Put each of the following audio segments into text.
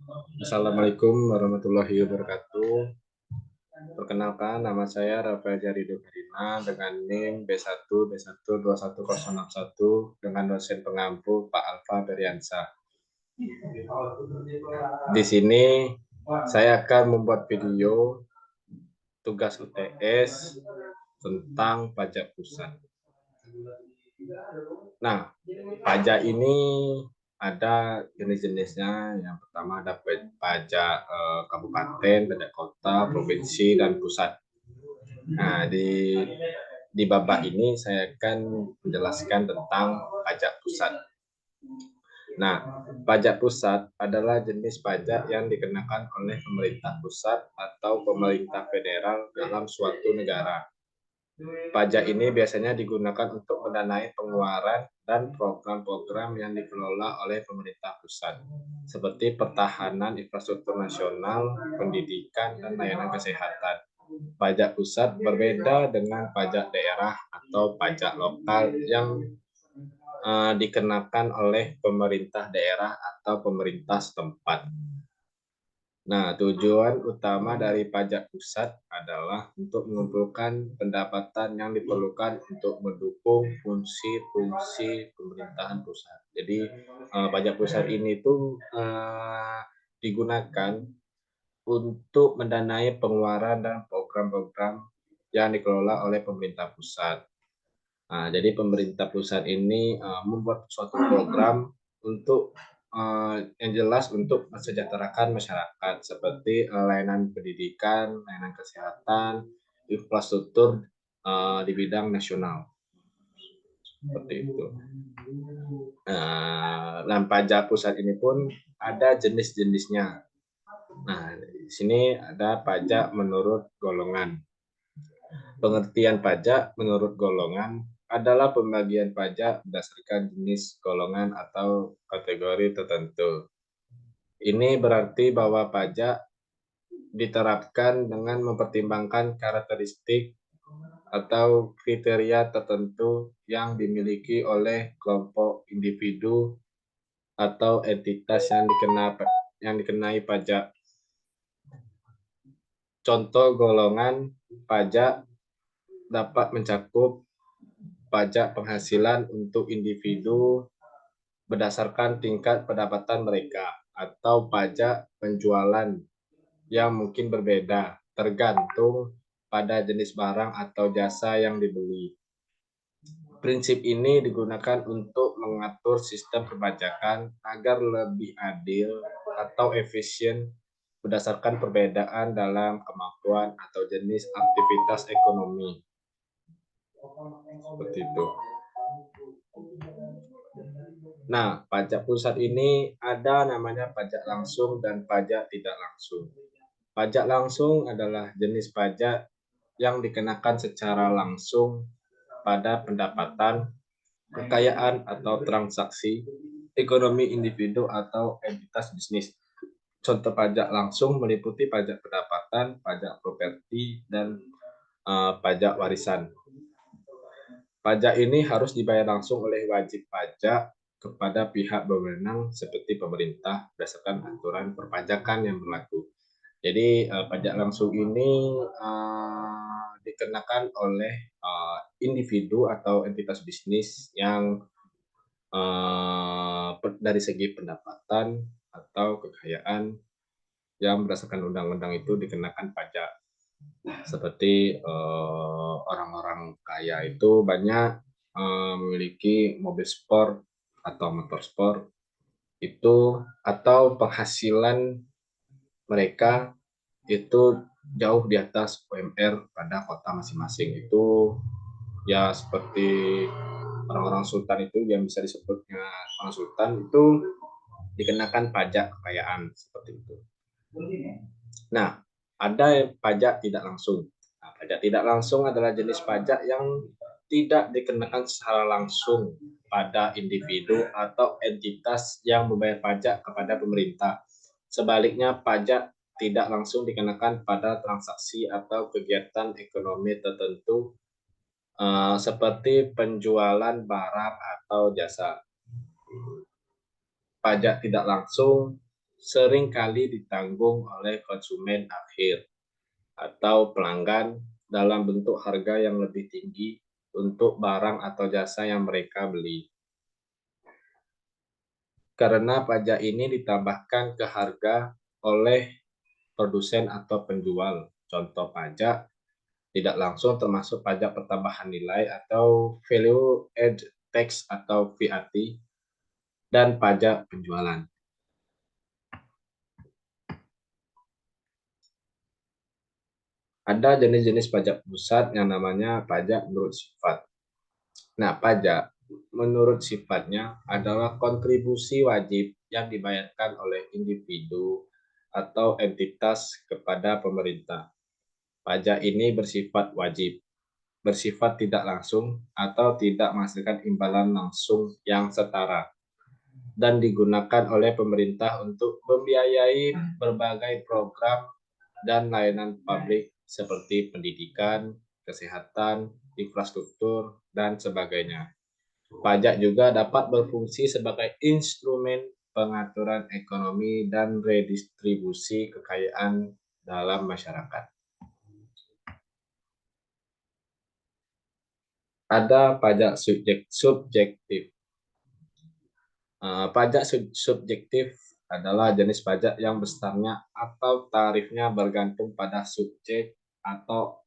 Assalamualaikum warahmatullahi wabarakatuh. Perkenalkan, nama saya Rafael Jarido Karina dengan NIM B1 B1 21061 dengan dosen pengampu Pak Alfa Beriansa. Di sini saya akan membuat video tugas UTS tentang pajak pusat. Nah, pajak ini ada jenis-jenisnya. Yang pertama ada pajak kabupaten, pajak kota, provinsi, dan pusat. Nah, di babak ini saya akan menjelaskan tentang pajak pusat. Nah, pajak pusat adalah jenis pajak yang dikenakan oleh pemerintah pusat atau pemerintah federal dalam suatu negara. Pajak ini biasanya digunakan untuk mendanai pengeluaran dan program-program yang dikelola oleh pemerintah pusat, seperti pertahanan infrastruktur nasional, pendidikan, dan layanan kesehatan. Pajak pusat berbeda dengan pajak daerah atau pajak lokal yang dikenakan oleh pemerintah daerah atau pemerintah setempat. Nah, tujuan utama dari pajak pusat adalah untuk mengumpulkan pendapatan yang diperlukan untuk mendukung fungsi-fungsi pemerintahan pusat. Jadi, pajak pusat ini tuh digunakan untuk mendanai pengeluaran dan program-program yang dikelola oleh pemerintah pusat. Nah, jadi pemerintah pusat ini membuat suatu program untuk yang jelas untuk mensejahterakan masyarakat seperti layanan pendidikan, layanan kesehatan, infrastruktur di bidang nasional seperti itu. Dan pajak pusat ini pun ada jenis-jenisnya. Nah, di sini ada pajak menurut golongan. Pengertian pajak menurut golongan adalah pembagian pajak berdasarkan jenis golongan atau kategori tertentu. Ini berarti bahwa pajak diterapkan dengan mempertimbangkan karakteristik atau kriteria tertentu yang dimiliki oleh kelompok individu atau entitas yang dikenai pajak. Contoh golongan pajak dapat mencakup pajak penghasilan untuk individu berdasarkan tingkat pendapatan mereka, atau pajak penjualan yang mungkin berbeda tergantung pada jenis barang atau jasa yang dibeli. Prinsip ini digunakan untuk mengatur sistem perpajakan agar lebih adil atau efisien berdasarkan perbedaan dalam kemampuan atau jenis aktivitas ekonomi. Seperti itu. Nah, pajak pusat ini ada namanya pajak langsung dan pajak tidak langsung. Pajak langsung adalah jenis pajak yang dikenakan secara langsung pada pendapatan, kekayaan atau transaksi ekonomi individu atau entitas bisnis. Contoh pajak langsung meliputi pajak pendapatan, pajak properti, dan pajak warisan. Pajak ini harus dibayar langsung oleh wajib pajak kepada pihak berwenang seperti pemerintah berdasarkan aturan perpajakan yang berlaku. Jadi pajak langsung ini dikenakan oleh individu atau entitas bisnis yang dari segi pendapatan atau kekayaan yang berdasarkan undang-undang itu dikenakan pajak. Seperti orang-orang kaya itu banyak memiliki mobil sport atau motor sport itu, atau penghasilan mereka itu jauh di atas UMR pada kota masing-masing. Itu ya seperti orang-orang sultan itu yang bisa disebutnya orang sultan itu dikenakan pajak kekayaan seperti itu. Nah, ada pajak tidak langsung. Nah, pajak tidak langsung adalah jenis pajak yang tidak dikenakan secara langsung pada individu atau entitas yang membayar pajak kepada pemerintah. Sebaliknya, pajak tidak langsung dikenakan pada transaksi atau kegiatan ekonomi tertentu seperti penjualan barang atau jasa. Pajak tidak langsung seringkali ditanggung oleh konsumen akhir atau pelanggan dalam bentuk harga yang lebih tinggi untuk barang atau jasa yang mereka beli. Karena pajak ini ditambahkan ke harga oleh produsen atau penjual. Contoh pajak tidak langsung termasuk pajak pertambahan nilai atau value add tax atau VAT dan pajak penjualan. Ada jenis-jenis pajak pusat yang namanya pajak menurut sifat. Nah, pajak menurut sifatnya adalah kontribusi wajib yang dibayarkan oleh individu atau entitas kepada pemerintah. Pajak ini bersifat wajib, bersifat tidak langsung, atau tidak menghasilkan imbalan langsung yang setara, dan digunakan oleh pemerintah untuk membiayai berbagai program dan layanan publik seperti pendidikan, kesehatan, infrastruktur, dan sebagainya. Pajak juga dapat berfungsi sebagai instrumen pengaturan ekonomi dan redistribusi kekayaan dalam masyarakat. Ada pajak subjektif. Pajak subjektif adalah jenis pajak yang besarnya atau tarifnya bergantung pada subjek atau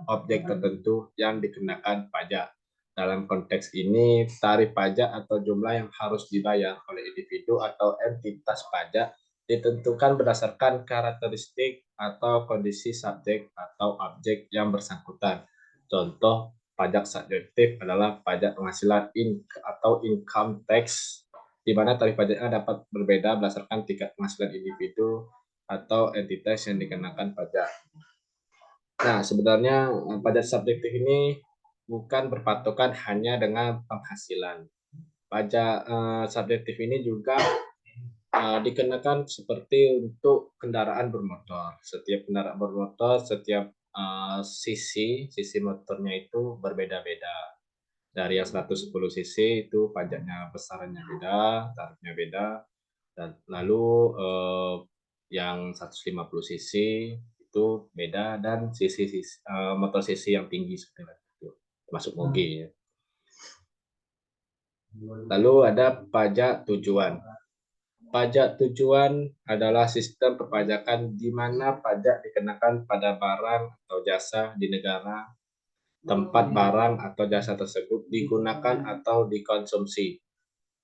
objek tertentu yang dikenakan pajak. Dalam konteks ini, tarif pajak atau jumlah yang harus dibayar oleh individu atau entitas pajak ditentukan berdasarkan karakteristik atau kondisi subjek atau objek yang bersangkutan. Contoh pajak subjektif adalah pajak penghasilan atau income tax, di mana tarif pajaknya dapat berbeda berdasarkan tingkat penghasilan individu atau entitas yang dikenakan pajak. Nah, sebenarnya pajak subjektif ini bukan berpatokan hanya dengan penghasilan. Pajak subjektif ini juga dikenakan seperti untuk kendaraan bermotor. Setiap kendaraan bermotor, setiap sisi motornya itu berbeda-beda. Dari yang 110 cc itu pajaknya besarannya beda, tarifnya beda, dan lalu yang 150 cc itu beda, dan motor cc yang tinggi seperti itu, termasuk moge ya. Lalu ada pajak tujuan. Pajak tujuan adalah sistem perpajakan di mana pajak dikenakan pada barang atau jasa di negara tempat barang atau jasa tersebut digunakan atau dikonsumsi,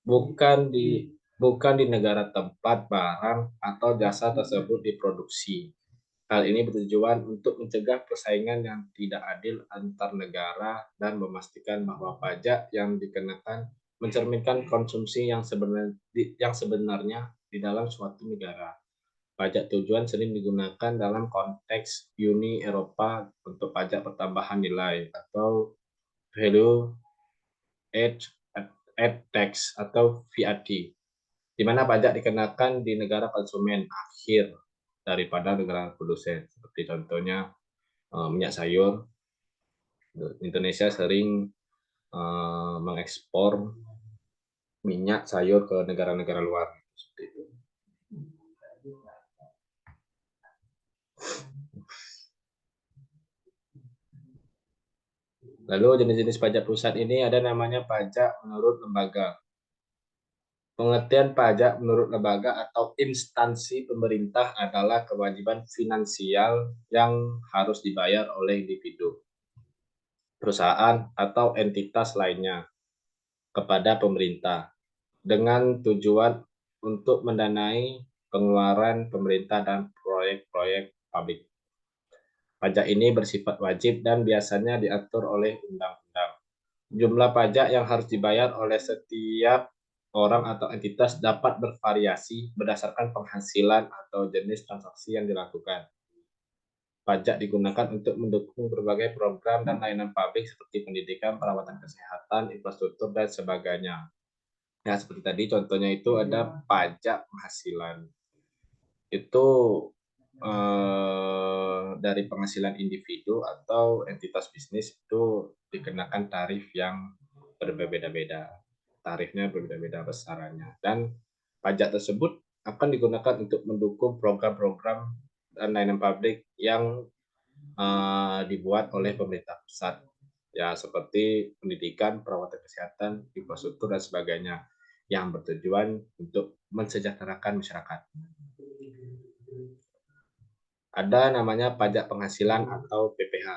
bukan di negara tempat barang atau jasa tersebut diproduksi. Hal ini bertujuan untuk mencegah persaingan yang tidak adil antar negara dan memastikan bahwa pajak yang dikenakan mencerminkan konsumsi yang sebenarnya di dalam suatu negara. Pajak tujuan sering digunakan dalam konteks Uni Eropa untuk pajak pertambahan nilai atau value add tax atau VAT, di mana pajak dikenakan di negara konsumen akhir daripada negara produsen. Seperti contohnya minyak sayur, Indonesia sering mengekspor minyak sayur ke negara-negara luar. Seperti itu. Lalu jenis-jenis pajak pusat ini ada namanya pajak menurut lembaga. Pengertian pajak menurut lembaga atau instansi pemerintah adalah kewajiban finansial yang harus dibayar oleh individu, perusahaan, atau entitas lainnya kepada pemerintah dengan tujuan untuk mendanai pengeluaran pemerintah dan proyek-proyek publik. Pajak ini bersifat wajib dan biasanya diatur oleh undang-undang. Jumlah pajak yang harus dibayar oleh setiap orang atau entitas dapat bervariasi berdasarkan penghasilan atau jenis transaksi yang dilakukan. Pajak digunakan untuk mendukung berbagai program dan layanan publik seperti pendidikan, perawatan kesehatan, infrastruktur, dan sebagainya. Nah, seperti tadi contohnya itu ada pajak penghasilan. Itu dari penghasilan individu atau entitas bisnis itu dikenakan tarif yang berbeda-beda. Tarifnya berbeda-beda besarannya. Dan pajak tersebut akan digunakan untuk mendukung program-program dan layanan publik yang dibuat oleh pemerintah pusat, ya seperti pendidikan, perawatan kesehatan, infrastruktur dan sebagainya yang bertujuan untuk mensejahterakan masyarakat. Ada namanya pajak penghasilan atau PPH.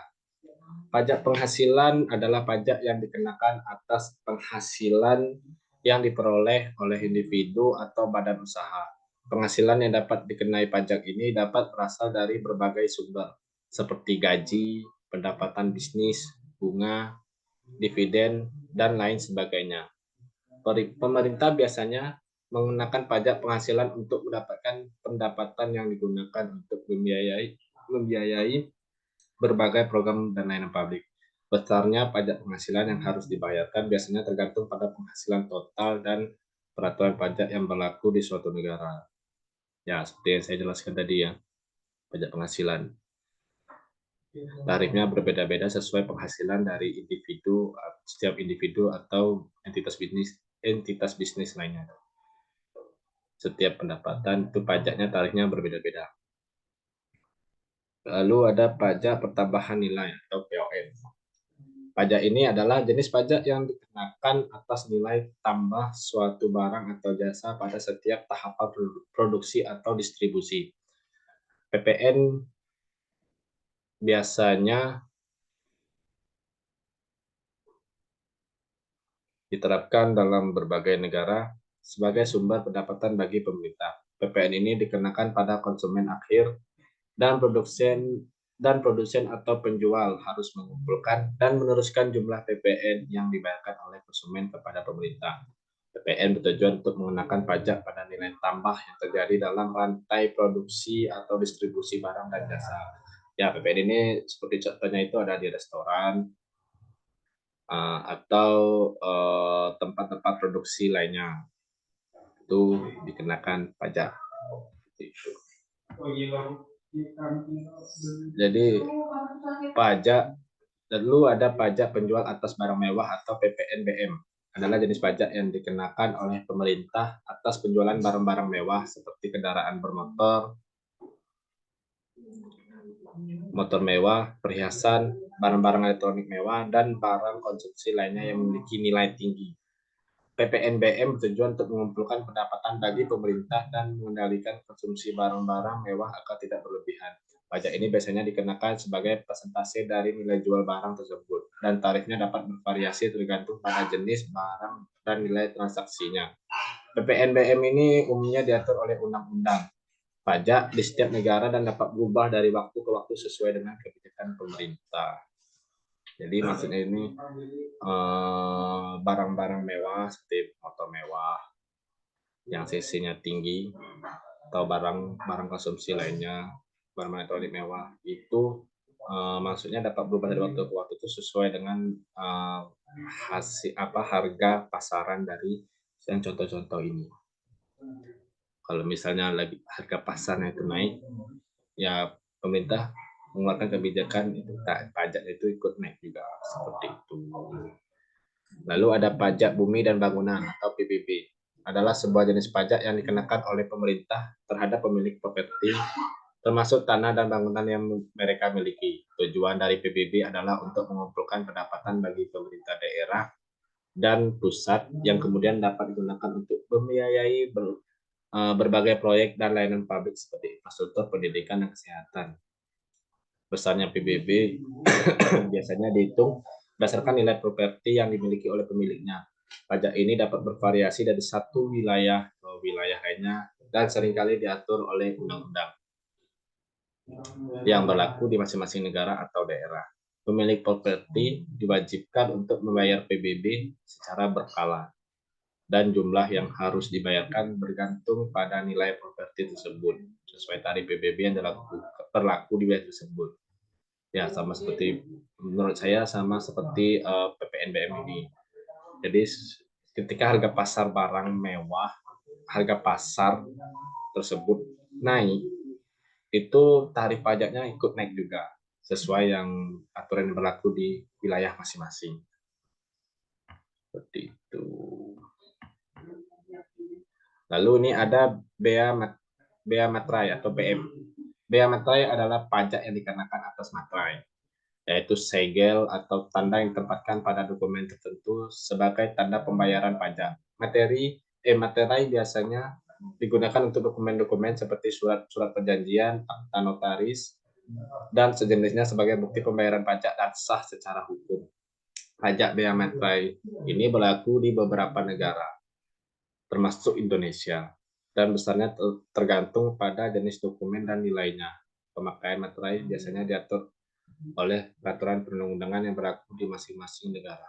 Pajak penghasilan adalah pajak yang dikenakan atas penghasilan yang diperoleh oleh individu atau badan usaha. Penghasilan yang dapat dikenai pajak ini dapat berasal dari berbagai sumber, seperti gaji, pendapatan bisnis, bunga, dividen, dan lain sebagainya. Pemerintah biasanya mengenakan pajak penghasilan untuk mendapatkan pendapatan yang digunakan untuk membiayai berbagai program dan layanan publik. Besarnya pajak penghasilan yang harus dibayarkan biasanya tergantung pada penghasilan total dan peraturan pajak yang berlaku di suatu negara. Ya, seperti yang saya jelaskan tadi ya, pajak penghasilan. Tarifnya berbeda-beda sesuai penghasilan dari setiap individu atau entitas bisnis lainnya. Setiap pendapatan itu pajaknya tarifnya berbeda-beda. Lalu ada pajak pertambahan nilai atau PON. Pajak ini adalah jenis pajak yang dikenakan atas nilai tambah suatu barang atau jasa pada setiap tahapan produksi atau distribusi. PPN biasanya diterapkan dalam berbagai negara sebagai sumber pendapatan bagi pemerintah. PPN ini dikenakan pada konsumen akhir dan produsen atau penjual harus mengumpulkan dan meneruskan jumlah PPN yang dibayarkan oleh konsumen kepada pemerintah. PPN bertujuan untuk mengenakan pajak pada nilai tambah yang terjadi dalam rantai produksi atau distribusi barang dan jasa. Ya, PPN ini seperti contohnya itu ada di restoran atau tempat-tempat produksi lainnya. Itu dikenakan pajak. Itu. Jadi pajak lalu ada pajak penjual atas barang mewah atau PPNBM adalah jenis pajak yang dikenakan oleh pemerintah atas penjualan barang-barang mewah seperti kendaraan bermotor, motor mewah, perhiasan, barang-barang elektronik mewah, dan barang konsumsi lainnya yang memiliki nilai tinggi. PPNBM bertujuan untuk mengumpulkan pendapatan bagi pemerintah dan mengendalikan konsumsi barang-barang mewah agar tidak berlebihan. Pajak ini biasanya dikenakan sebagai persentase dari nilai jual barang tersebut, dan tarifnya dapat bervariasi tergantung pada jenis barang dan nilai transaksinya. PPNBM ini umumnya diatur oleh undang-undang pajak di setiap negara dan dapat berubah dari waktu ke waktu sesuai dengan kebijakan pemerintah. Jadi maksudnya ini barang-barang mewah seperti motor mewah yang cc-nya tinggi atau barang konsumsi lainnya, barang elektronik mewah itu maksudnya dapat berubah dari waktu ke waktu itu sesuai dengan harga pasaran dari yang contoh-contoh ini. Kalau misalnya lagi harga pasarnya itu naik, ya pemerintah mengeluarkan kebijakan itu pajak itu ikut naik juga seperti itu. Lalu ada pajak bumi dan bangunan atau PBB. Adalah sebuah jenis pajak yang dikenakan oleh pemerintah terhadap pemilik properti termasuk tanah dan bangunan yang mereka miliki. Tujuan dari PBB adalah untuk mengumpulkan pendapatan bagi pemerintah daerah dan pusat yang kemudian dapat digunakan untuk membiayai berbagai proyek dan layanan publik seperti infrastruktur, pendidikan, dan kesehatan. Besarnya PBB biasanya dihitung berdasarkan nilai properti yang dimiliki oleh pemiliknya. Pajak ini dapat bervariasi dari satu wilayah ke wilayah lainnya dan seringkali diatur oleh undang-undang yang berlaku di masing-masing negara atau daerah. Pemilik properti diwajibkan untuk membayar PBB secara berkala dan jumlah yang harus dibayarkan bergantung pada nilai properti tersebut sesuai tarif PBB yang berlaku di wilayah tersebut. Ya, sama seperti menurut saya sama seperti PPNBM ini. Jadi ketika harga pasar barang mewah, harga pasar tersebut naik, itu tarif pajaknya ikut naik juga sesuai yang aturan yang berlaku di wilayah masing-masing. Seperti itu. Lalu ini ada bea materai atau BM. Bea materai adalah pajak yang dikenakan atas materai, yaitu segel atau tanda yang ditempatkan pada dokumen tertentu sebagai tanda pembayaran pajak. Materai biasanya digunakan untuk dokumen-dokumen seperti surat-surat perjanjian, akta notaris, dan sejenisnya sebagai bukti pembayaran pajak dan sah secara hukum. Pajak bea materai ini berlaku di beberapa negara, termasuk Indonesia, dan besarnya tergantung pada jenis dokumen dan nilainya. Pemakaian materai biasanya diatur oleh peraturan perundang-undangan yang berlaku di masing-masing negara.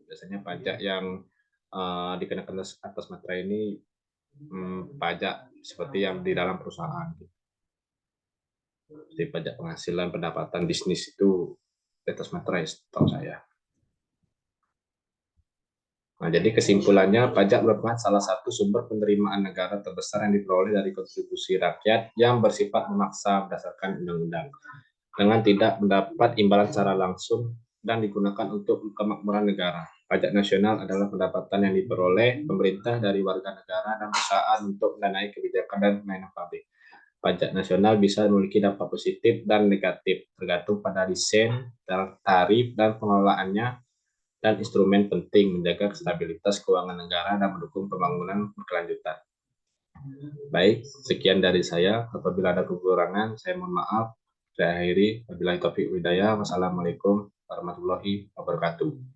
Biasanya pajak yang dikenakan atas materai ini pajak seperti yang di dalam perusahaan. Seperti pajak penghasilan, pendapatan bisnis itu di atas materai, setahu saya. Nah, jadi kesimpulannya, pajak merupakan salah satu sumber penerimaan negara terbesar yang diperoleh dari kontribusi rakyat yang bersifat memaksa berdasarkan undang-undang, dengan tidak mendapat imbalan secara langsung dan digunakan untuk kemakmuran negara. Pajak nasional adalah pendapatan yang diperoleh pemerintah dari warga negara dan perusahaan untuk mendanai kebijakan dan pelayanan publik. Pajak nasional bisa memiliki dampak positif dan negatif, tergantung pada desain, tarif, dan pengelolaannya, dan instrumen penting menjaga stabilitas keuangan negara dan mendukung pembangunan berkelanjutan. Baik, sekian dari saya. Apabila ada kekurangan, saya mohon maaf. Saya akhiri. Wabillahi taufiq wal hidayah. Wassalamualaikum warahmatullahi wabarakatuh.